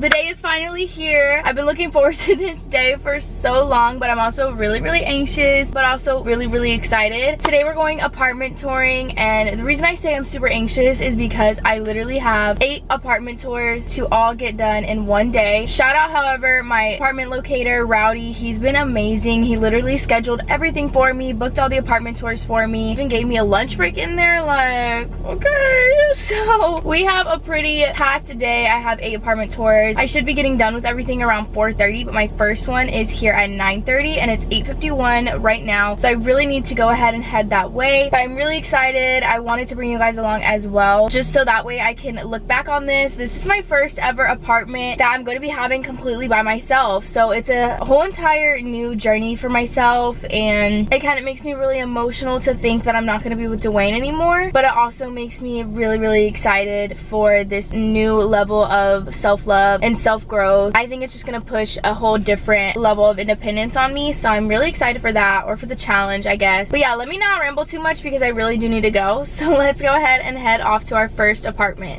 The day is finally here. I've been looking forward to this day for so long, but I'm also really anxious, but also really excited. Today we're going apartment touring, and the reason I say I'm super anxious is because I literally have 8 apartment tours to all get done in one day. Shout out, however, my apartment locator, Rowdy. He's been amazing. He literally scheduled everything for me, booked all the apartment tours for me, even gave me a lunch break in there. Like, okay. So we have a pretty packed day. I have 8 apartment tours. I should be getting done with everything around 4:30, but my first one is here at 9:30 and it's 8:51 right now. So I really need to go ahead and head that way. But I'm really excited. I wanted to bring you guys along as well, just so that way I can look back on this. This is my first ever apartment that I'm going to be having completely by myself. So it's a whole entire new journey for myself, and it kind of makes me really emotional to think that I'm not going to be with Dwayne anymore. But it also makes me really excited for this new level of self-love and self-growth. I think it's just gonna push a whole different level of independence on me, so I'm really excited for that, or for the challenge, I guess. But yeah, let me not ramble too much because I really do need to go. So let's go ahead and head off to our first apartment.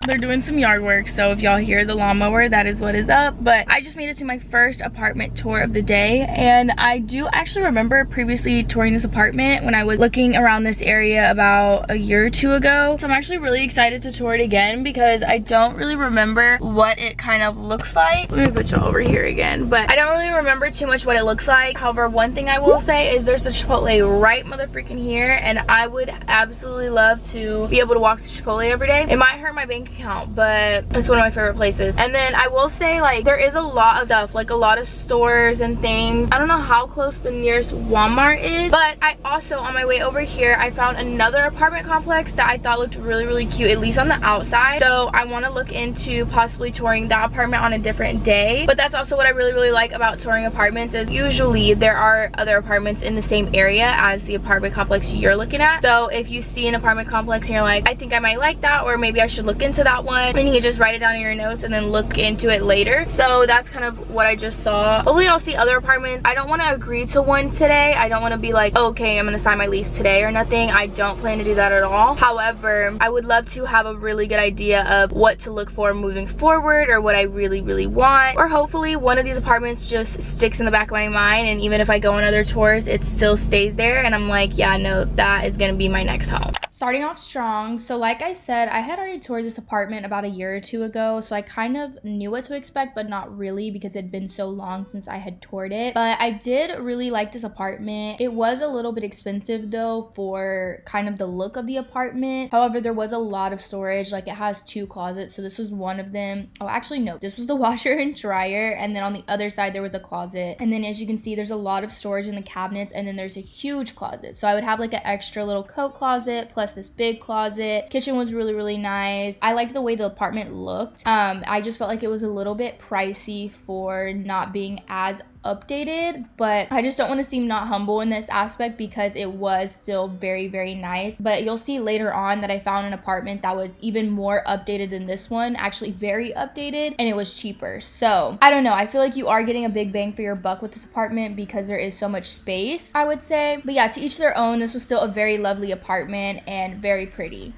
They're doing some yard work, so if y'all hear the lawnmower, that is what is up. But I just made it to my first apartment tour of the day, and I do actually remember previously touring this apartment when I was looking around this area about a year or two ago. So I'm actually really excited to tour it again because I don't really remember what it kind of looks like. Let me put y'all over here again, but I don't really remember too much what it looks like. However, one thing I will say is there's a Chipotle right motherfreaking here, and I would absolutely love to be able to walk to Chipotle every day. It might hurt my bank account, but it's one of my favorite places. And then I will say, like, there is a lot of stuff, like a lot of stores and things. I don't know how close the nearest Walmart is, but I also, on my way over here, I found another apartment complex that I thought looked really cute, at least on the outside. So I want to look into possibly touring that apartment on a different day. But that's also what I really like about touring apartments, is usually there are other apartments in the same area as the apartment complex you're looking at. So if you see an apartment complex and you're like, I think I might like that, or maybe I should look into that one, then you can just write it down in your notes and then look into it later. So that's kind of what I just saw. Hopefully I'll see other apartments. I don't want to agree to one today. I don't want to be like, okay, I'm gonna sign my lease today or nothing. I don't plan to do that at all. However, I would love to have a really good idea of what to look for moving forward, or what I really want, or hopefully one of these apartments just sticks in the back of my mind, and even if I go on other tours, it still stays there and I'm like, yeah, no, that is gonna be my next home. Starting off strong, so like I said, I had already toured this apartment about a year or two ago, so I kind of knew what to expect, but not really, because it had been so long since I had toured it. But I did really like this apartment. It was a little bit expensive though for kind of the look of the apartment. However, there was a lot of storage. Like, it has 2 closets, so this was one of them. Oh, actually no, this was the washer and dryer, and then on the other side there was a closet. And then as you can see, there's a lot of storage in the cabinets, and then there's a huge closet. So I would have like an extra little coat closet plus this big closet. Kitchen was really nice. I liked the way the apartment looked. I just felt like it was a little bit pricey for not being as updated, but I just don't want to seem not humble in this aspect because it was still very nice. But you'll see later on that I found an apartment that was even more updated than this one, actually very updated, and it was cheaper. So I don't know, I feel like you are getting a big bang for your buck with this apartment because there is so much space, I would say. But yeah, to each their own. This was still a very lovely apartment and very pretty.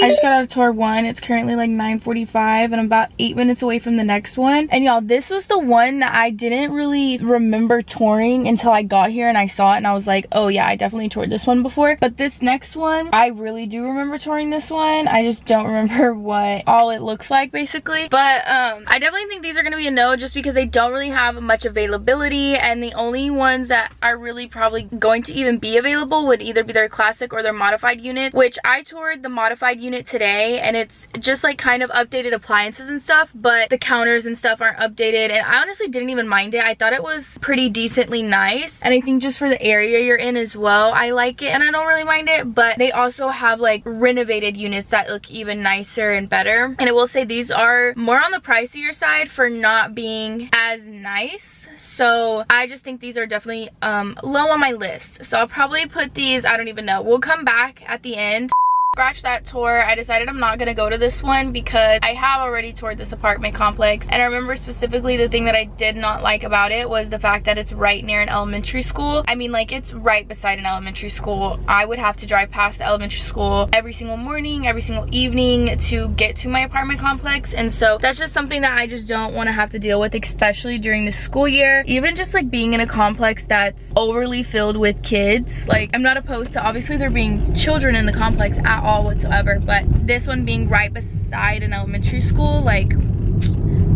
I just got out of tour 1. It's currently like 9:45 and I'm about 8 minutes away from the next one. And y'all, this was the one that I didn't really remember touring until I got here and I saw it and I was like, oh yeah, I definitely toured this one before. But this next one, I really do remember touring this one. I just don't remember what all it looks like basically. But I definitely think these are gonna be a no, just because they don't really have much availability, and the only ones that are really probably going to even be available would either be their classic or their modified unit, which I toured the modified unit today, and it's just like kind of updated appliances and stuff, but the counters and stuff aren't updated, and I honestly didn't even mind it. I thought it was pretty decently nice, and I think just for the area you're in as well, I like it and I don't really mind it. But they also have like renovated units that look even nicer and better, and I will say these are more on the pricier side for not being as nice. So I just think these are definitely low on my list, so I'll probably put these, I don't even know, we'll come back at the end. Scratch that tour. I decided I'm not gonna go to this one because I have already toured this apartment complex, and I remember specifically the thing that I did not like about it was the fact that it's right near an elementary school. I mean, like, it's right beside an elementary school. I would have to drive past the elementary school every single morning, every single evening to get to my apartment complex, and so that's just something that I just don't want to have to deal with, especially during the school year. Even just like being in a complex that's overly filled with kids, like, I'm not opposed to obviously there being children in the complex at all whatsoever, but this one being right beside an elementary school, like,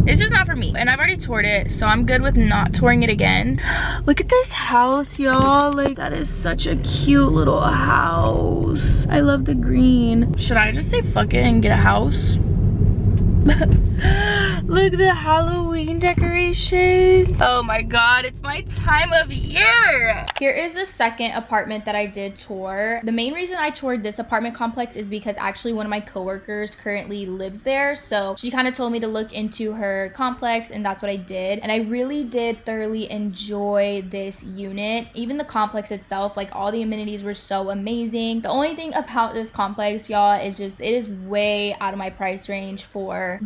it's just not for me. And I've already toured it, so I'm good with not touring it again. Look at this house, y'all. Like, that is such a cute little house. I love the green. Should I just say fuck it and get a house? Look at the Halloween decorations. Oh my god, it's my time of year. Here is the second apartment that I did tour. The main reason I toured this apartment complex is because actually one of my coworkers currently lives there, so she kind of told me to look into her complex, and that's what I did. And I really did thoroughly enjoy this unit. Even the complex itself, like, all the amenities were so amazing. The only thing about this complex, y'all, is just it is way out of my price range for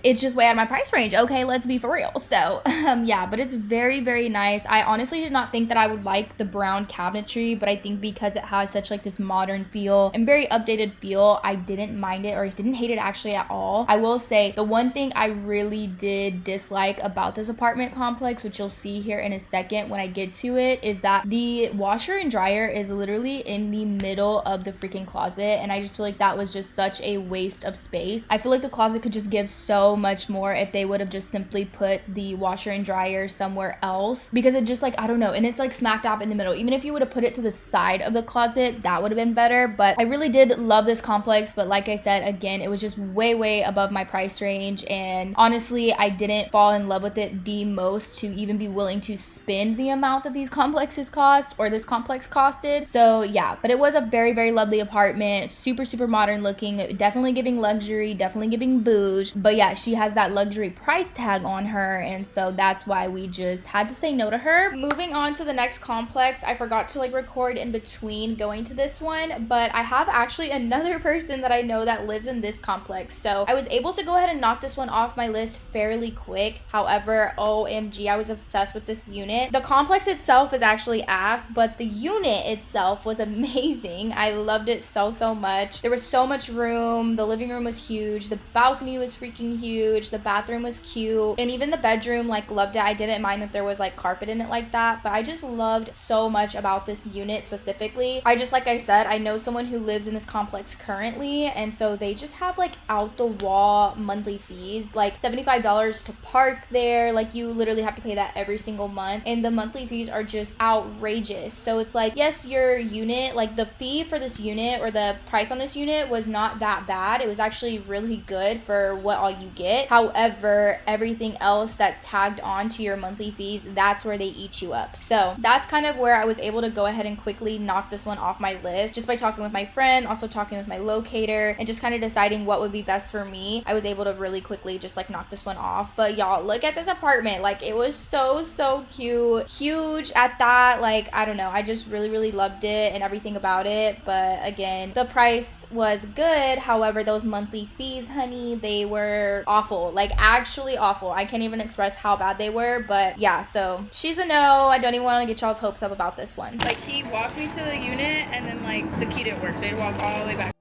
it's just way out of my price range. Okay, let's be for real. So yeah, but it's very, very nice. I honestly did not think that I would like the brown cabinetry, but I think because it has such like this modern feel and very updated feel, I didn't mind it, or I didn't hate it actually at all. I will say the one thing I really did dislike about this apartment complex, which you'll see here in a second when I get to it, is that the washer and dryer is literally in the middle of the freaking closet, and I just feel like that was just such a waste of space. I feel like the closet could just give so much more if they would have just simply put the washer and dryer somewhere else, because it just, like, I don't know, and it's like smack dab in the middle. Even if you would have put it to the side of the closet, that would have been better. But I really did love this complex, but like I said, again, it was just way above my price range, and honestly I didn't fall in love with it the most to even be willing to spend the amount that these complexes cost, or this complex costed. So yeah, but it was a very lovely apartment, super modern looking, definitely giving luxury, definitely giving bouge. But yeah, she has that luxury price tag on her, and so that's why we just had to say no to her. Moving on to the next complex, I forgot to like record in between going to this one, but I have actually another person that I know that lives in this complex, so I was able to go ahead and knock this one off my list fairly quick. However, OMG, I was obsessed with this unit. The complex itself is actually ass, but the unit itself was amazing. I loved it so much. There was so much room. The living room was huge, the balcony was freaking huge, the bathroom was cute, and even the bedroom, like, loved it. I didn't mind that there was like carpet in it like that, but I just loved so much about this unit specifically. I just, like I said, I know someone who lives in this complex currently, and so they just have like out the wall monthly fees, like $75 to park there. Like, you literally have to pay that every single month, and the monthly fees are just outrageous. So it's like, yes, your unit, like the fee for this unit, or the price on this unit, was not that bad. It was actually really good for what all you get. However, everything else that's tagged on to your monthly fees, that's where they eat you up. So that's kind of where I was able to go ahead and quickly knock this one off my list, just by talking with my friend, also talking with my locator, and just kind of deciding what would be best for me. I was able to really quickly just like knock this one off. But y'all, look at this apartment. Like, it was so cute, huge at that. Like, I don't know, I just really loved it and everything about it. But again, the price was good. However, those monthly fees, honey, they were awful, like actually awful. I can't even express how bad they were. But yeah, so she's a no. I don't even want to get y'all's hopes up about this one. Like, he walked me to the unit, and then like the key didn't work, so he had to walk all the way back.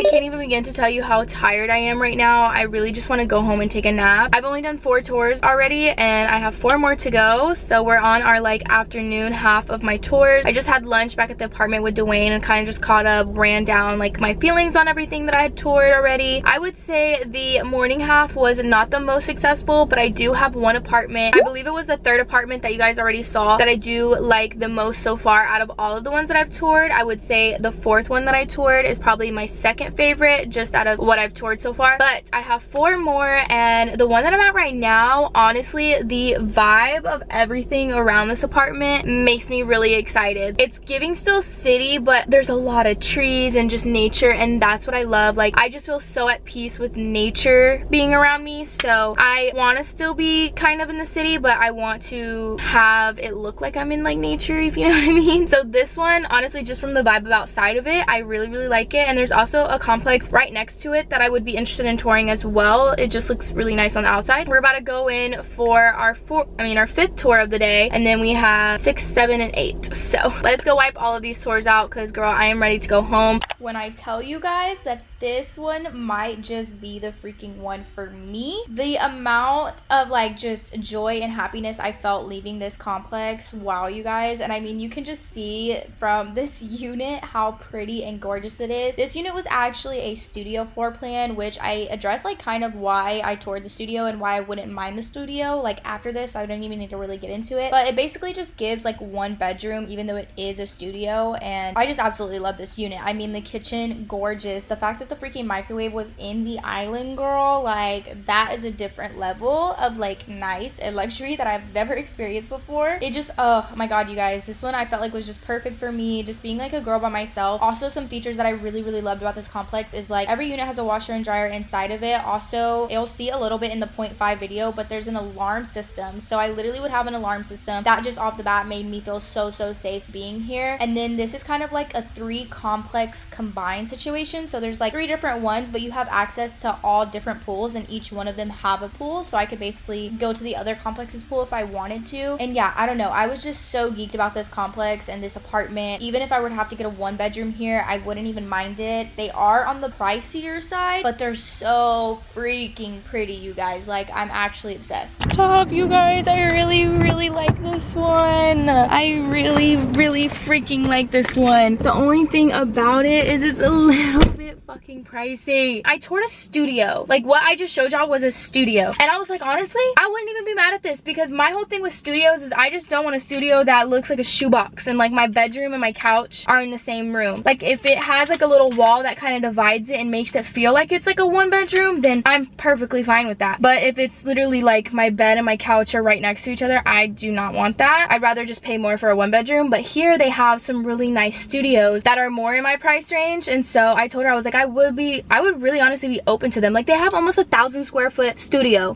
I can't even begin to tell you how tired I am right now. I really just want to go home and take a nap. I've only done 4 tours already and I have 4 more to go. So we're on our like afternoon half of my tours. I just had lunch back at the apartment with Dwayne and kind of just caught up, ran down like my feelings on everything that I had toured already. I would say the morning half was not the most successful, but I do have one apartment. I believe it was the 3rd apartment that you guys already saw that I do like the most so far out of all of the ones that I've toured. I would say the 4th one that I toured is probably my 2nd favorite just out of what I've toured so far. But I have 4 more, and the one that I'm at right now, honestly, the vibe of everything around this apartment makes me really excited. It's giving still city, but there's a lot of trees and just nature, and that's what I love. Like, I just feel so at peace with nature being around me. So I want to still be kind of in the city, but I want to have it look like I'm in like nature, if you know what I mean. So this one, honestly, just from the vibe of outside of it, I really like it. And there's also a complex right next to it that I would be interested in touring as well. It just looks really nice on the outside. We're about to go in for our 5th tour of the day, and then we have 6, 7, and 8. So let's go wipe all of these tours out, because girl, I am ready to go home. When I tell you guys that this one might just be the freaking one for me, the amount of like just joy and happiness I felt leaving this complex, wow, you guys. And I mean, you can just see from this unit how pretty and gorgeous it is. This unit was actually a studio floor plan, which I addressed like kind of why I toured the studio and why I wouldn't mind the studio like after this, so I don't even need to really get into it. But it basically just gives like 1 bedroom, even though it is a studio, and I just absolutely love this unit. I mean, the kitchen, gorgeous. The fact that the freaking microwave was in the island, girl, like that is a different level of like nice and luxury that I've never experienced before. It just, oh my god, you guys, this one I felt like was just perfect for me, just being like a girl by myself. Also, some features that I really loved about this complex is like every unit has a washer and dryer inside of it. Also, you'll see a little bit in the 0.5 video, but there's an alarm system. So I literally would have an alarm system that just off the bat made me feel so safe being here. And then this is kind of like a 3 complex combined situation. So there's like 3 different ones, but you have access to all different pools, and each one of them have a pool. So I could basically go to the other complex's pool if I wanted to. And yeah, I don't know, I was just so geeked about this complex and this apartment. Even if I were to have to get a 1 bedroom here, I wouldn't even mind it. They are on the pricier side, but they're so freaking pretty, you guys. Like, I'm actually obsessed. Stop, you guys, I really like this one. I really freaking like this one. The only thing about it is it's a little bit fucking pricey. I toured a studio. Like, what I just showed y'all was a studio, and I was like, honestly, I wouldn't even be mad at this, because my whole thing with studios is I just don't want a studio that looks like a shoebox and like my bedroom and my couch are in the same room. Like, if it has like a little wall that kind of divides it and makes it feel like it's like a 1 bedroom, then I'm perfectly fine with that. But if it's literally like my bed and my couch are right next to each other, I do not want that. I'd rather just pay more for a 1 bedroom. But here they have some really nice studios that are more in my price range, and so I told her, I was like, I would really honestly be open to them. Like, they have almost 1,000 square foot studio.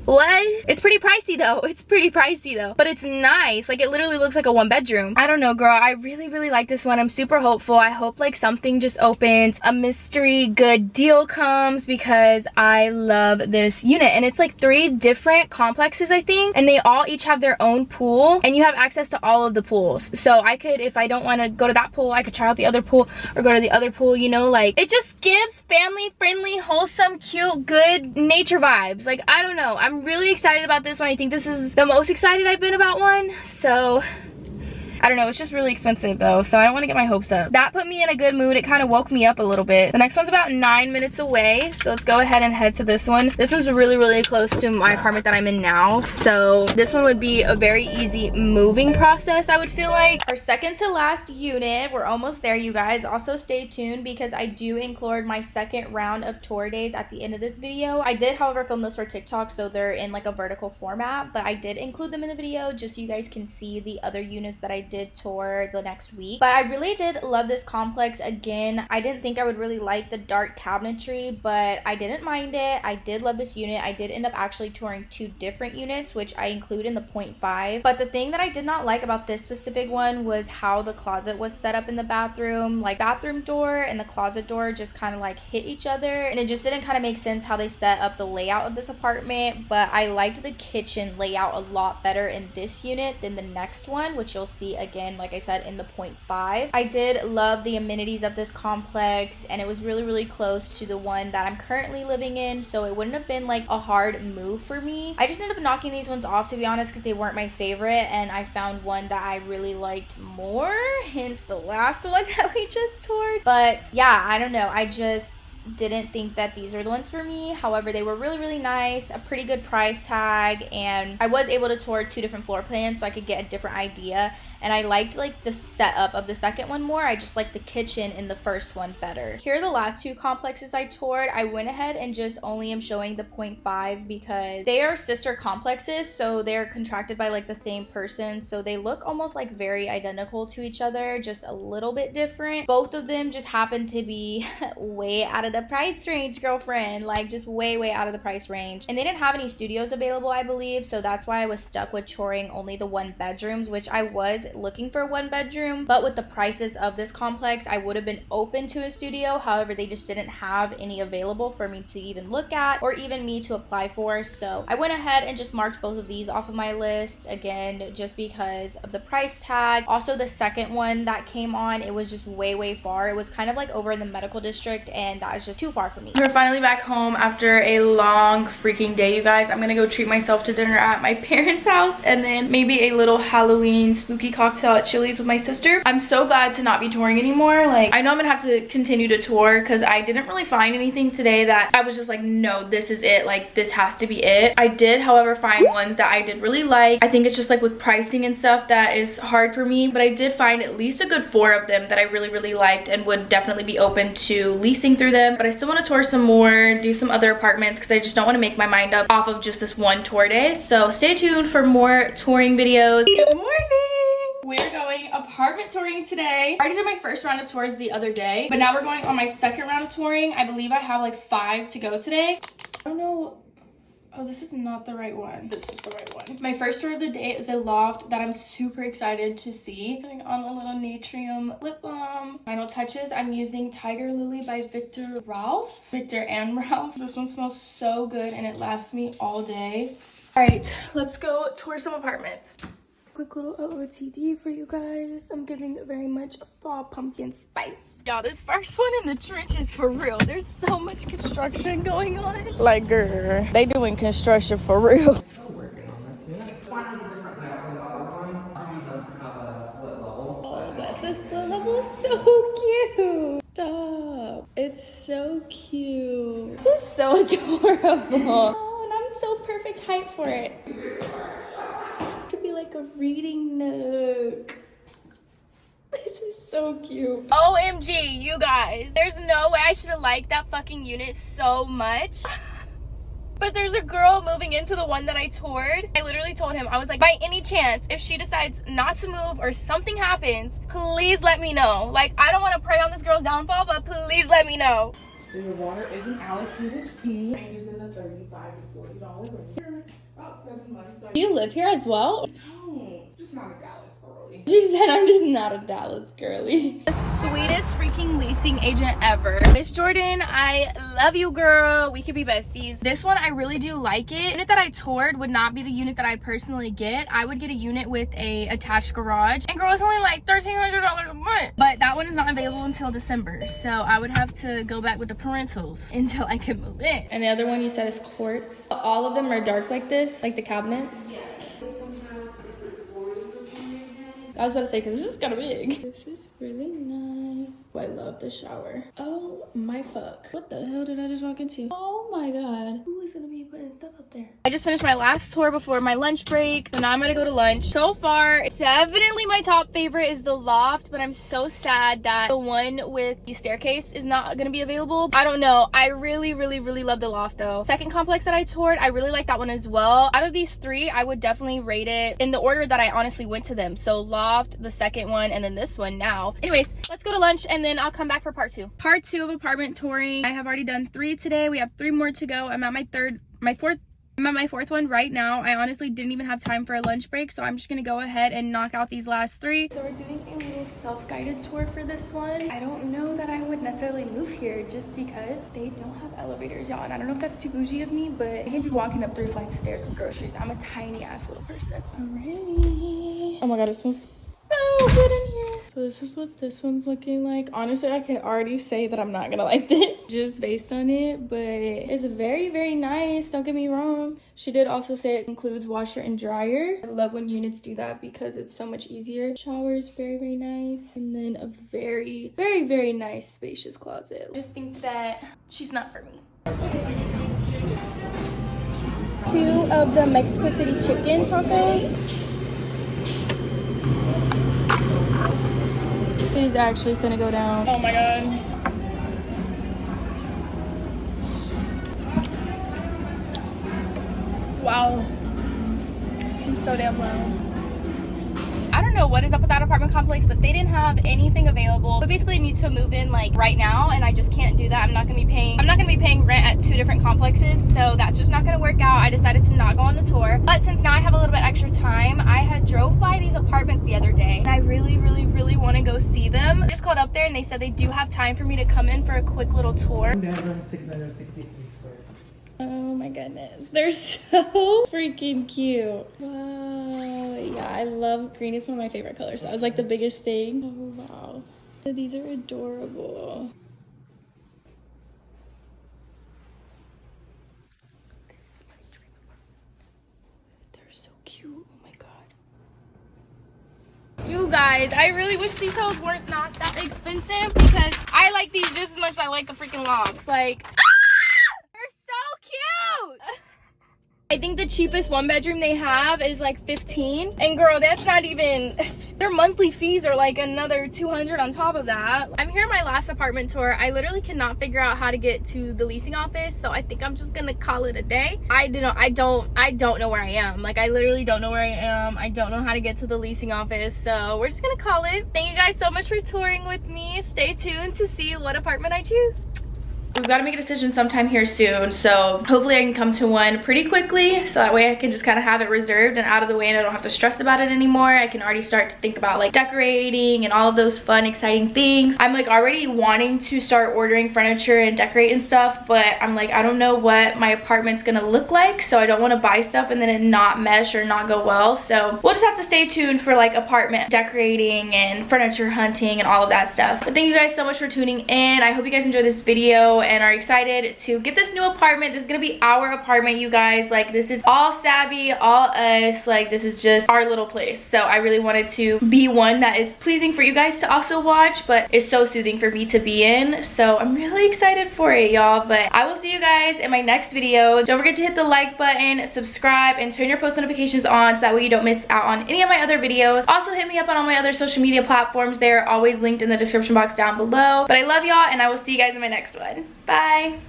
What? It's pretty pricey though. It's pretty pricey though, but it's nice. Like, it literally looks like a 1 bedroom. I don't know, girl, I really like this one. I'm super hopeful. I hope like something just opens, a mystery good deal comes, because I love this unit. And it's like 3 different complexes, I think, and they all each have their own pool, and you have access to all of the pools. So I could, if I don't want to go to that pool, I could try out the other pool or go to the other pool, you know. Like, it just gives family friendly, wholesome, cute, good nature vibes. Like, I don't know, I'm really excited about this one. I think this is the most excited I've been about one. So I don't know, it's just really expensive though, so I don't want to get my hopes up. That put me in a good mood. It kind of woke me up a little bit. The next one's about 9 minutes away, so let's go ahead and head to this one. This one's really close to my apartment that I'm in now, so this one would be a very easy moving process, I would feel like. Our second to last unit, we're almost there, you guys. Also stay tuned, because I do include my 2nd round of tour days at the end of this video. I did, however, film those for TikTok, so they're in like a vertical format, but I did include them in the video just so you guys can see the other units that I did tour the next week. But I really did love this complex. Again, I didn't think I would really like the dark cabinetry, but I didn't mind it. I did love this unit. I did end up actually touring 2 different units, which I include in the 0.5. But the thing that I did not like about this specific one was how the closet was set up in the bathroom. Like, bathroom door and the closet door just kind of like hit each other, and it just didn't kind of make sense how they set up the layout of this apartment. But I liked the kitchen layout a lot better in this unit than the next one, which you'll see again, like I said, in the 0.5. I did love the amenities of this complex, and it was really, really close to the one that I'm currently living in, so it wouldn't have been like a hard move for me. I just ended up knocking these ones off, to be honest, because they weren't my favorite, and I found one that I really liked more, hence the last one that we just toured. But yeah, I don't know, I just didn't think that these were the ones for me. However, they were really, really nice, a pretty good price tag, and I was able to tour 2 different floor plans so I could get a different idea. And I liked like the setup of the second one more. I just liked the kitchen in the first one better. Here are the last 2 complexes I toured. I went ahead and just only am showing the 0.5 because they are sister complexes, so they're contracted by like the same person, so they look almost like very identical to each other, just a little bit different. Both of them just happen to be way out of the price range, girlfriend, like just way out of the price range. And they didn't have any studios available, I believe, so that's why I was stuck with touring only the 1 bedrooms, which I was looking for a 1 bedroom, but with the prices of this complex, I would have been open to a studio. However, they just didn't have any available for me to even look at or even me to apply for, so I went ahead and just marked both of these off of my list, again, just because of the price tag. Also, the second one that came on, it was just way far. It was kind of like over in the medical district, and that is just too far for me. We're finally back home after a long freaking day, you guys. I'm gonna go treat myself to dinner at my parents' house, and then maybe a little Halloween spooky cocktail at Chili's with my sister. I'm so glad to not be touring anymore. Like, I know I'm gonna have to continue to tour because I didn't really find anything today that I was just like, no, this is it, like this has to be it. I did, however, find ones that I did really like. I think it's just like with pricing and stuff that is hard for me, but I did find at least a good 4 of them that I really liked and would definitely be open to leasing through them. But I still want to tour some more, do some other apartments, because I just don't want to make my mind up off of just this 1 tour day. So stay tuned for more touring videos. Good morning! We're going apartment touring today. I already did my first round of tours the other day, but now we're going on my second round of touring. I believe I have like 5 to go today. I don't know. Oh, this is not the right one. This is the right one. My first tour of the day is a loft that I'm super excited to see. Putting on a little Natrium lip balm. Final touches, I'm using Tiger Lily by Victor and Ralph. This one smells so good and it lasts me all day. All right, let's go tour some apartments. Quick little OOTD for you guys. I'm giving very much fall pumpkin spice. Y'all, this first one in the trenches for real. There's so much construction going on. Like, girl, they doing construction for real. Oh, but the split level is so cute. Stop. It's so cute. This is so adorable. Oh, and I'm so perfect height for it. Could be like a reading nook. This is so cute. OMG, you guys. There's no way I should have liked that fucking unit so much. But there's a girl moving into the one that I toured. I literally told him, I was like, by any chance, if she decides not to move or something happens, please let me know. Like, I don't want to pray on this girl's downfall, but please let me know. So your water is an allocated fee. Ranges in the $35 to $40 range. About 7 months. Do you live here as well? Don't. Just not a Dallas girly. She said I'm just not a Dallas girly. The sweetest freaking leasing agent ever. Miss Jordan, I love you, girl. We could be besties. This one, I really do like it. The unit that I toured would not be the unit that I personally get. I would get a unit with a attached garage. And girl, it's only like $1,300 a month. But that one is not available until December. So I would have to go back with the parentals until I can move in. And the other one you said is quartz. All of them are dark like this, like the cabinets. Yes. I was about to say, because this is kind of big. This is really nice. Oh, I love the shower. Oh my fuck. What the hell did I just walk into? Oh my god. Who is going to be putting stuff up there? I just finished my last tour before my lunch break. So now I'm going to go to lunch. So far, definitely my top favorite is the loft, but I'm so sad that the one with the staircase is not going to be available. I don't know. I really love the loft though. Second complex that I toured, I really like that one as well. Out of these 3, I would definitely rate it in the order that I honestly went to them. So loft, the second one, and then this one now. Anyways, let's go to lunch and then I'll come back for part 2. Part 2 of apartment touring. I have already done 3 today. We have 3 more to go. I'm at my fourth one right now. I honestly didn't even have time for a lunch break, so I'm just gonna go ahead and knock out these last 3. So we're doing a little self-guided tour for this one. I don't know that I would necessarily move here just because they don't have elevators, y'all, and I don't know if that's too bougie of me, but I can be walking up 3 flights of stairs with groceries. I'm a tiny ass little person. Alrighty. Oh my god, it smells so good in here. So this is what this one's looking like. Honestly, I can already say that I'm not gonna like this just based on it, but it's very, very nice. Don't get me wrong. She did also say it includes washer and dryer. I love when units do that because it's so much easier. Shower is very, very nice. And then a very, very, very nice spacious closet. I just think that she's not for me. 2 of the Mexico City chicken tacos. It is actually gonna go down. Oh my god. Wow. I'm so damn loud. I don't know what is up with that apartment complex, but they didn't have anything available. But basically I need to move in like right now, and I just can't do that. I'm not gonna be paying rent at 2 different complexes, so that's just not gonna work out. I decided to not go on the tour. But since now I have a little bit extra time, I had drove by these apartments the other day, and I really want to go see them. I just called up there and they said they do have time for me to come in for a quick little tour. Bedroom 663 square. Oh my goodness, they're so freaking cute. Wow, yeah, I love green. Is one of my favorite colors. So that was like the biggest thing. Oh wow, these are adorable. They're so cute. Oh my god. You guys, I really wish these hoes weren't not that expensive because I like these just as much as I like a freaking lobs. Like, they're so cute. I think the cheapest 1-bedroom they have is like 15, and girl, that's not even, their monthly fees are like another 200 on top of that. I'm here at my last apartment tour. I literally cannot figure out how to get to the leasing office, so I think I'm just gonna call it a day. I don't know where I am. Like, I literally don't know where I am. I don't know how to get to the leasing office, so we're just gonna call it. Thank you guys so much for touring with me. Stay tuned to see what apartment I choose. We've got to make a decision sometime here soon, so hopefully I can come to one pretty quickly, so that way I can just kind of have it reserved and out of the way and I don't have to stress about it anymore. I can already start to think about like decorating and all of those fun, exciting things. I'm like already wanting to start ordering furniture and decorate and stuff, but I'm like, I don't know what my apartment's gonna look like, so I don't want to buy stuff and then it not mesh or not go well. So we'll just have to stay tuned for like apartment decorating and furniture hunting and all of that stuff. But thank you guys so much for tuning in. I hope you guys enjoyed this video and are excited to get this new apartment. This is gonna be our apartment, you guys. Like, this is all Savvy, all us. Like, this is just our little place. So I really wanted to be one that is pleasing for you guys to also watch, but is so soothing for me to be in. So I'm really excited for it, y'all. But I will see you guys in my next video. Don't forget to hit the like button, subscribe, and turn your post notifications on so that way you don't miss out on any of my other videos. Also hit me up on all my other social media platforms. They're always linked in the description box down below. But I love y'all, and I will see you guys in my next one. Bye.